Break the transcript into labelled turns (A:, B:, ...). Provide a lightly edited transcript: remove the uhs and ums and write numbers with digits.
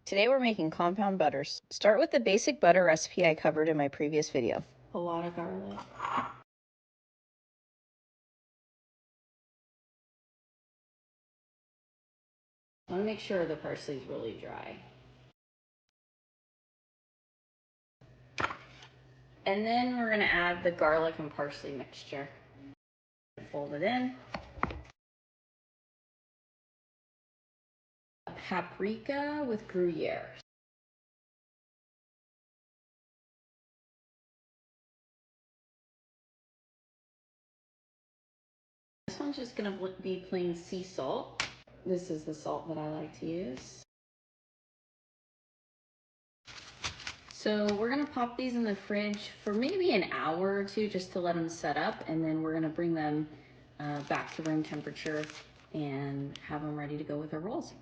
A: Today we're making compound butters. Start with the basic butter recipe I covered in my previous video.
B: A lot of garlic. I want to make sure the parsley is really dry. And then we're going to add the garlic and parsley mixture. Fold it in. Paprika with Gruyere. This one's just going to be plain sea salt. This is the salt that I like to use. So we're going to pop these in the fridge for maybe an hour or two just to let them set up, and then we're going to bring them back to room temperature and have them ready to go with our rolls.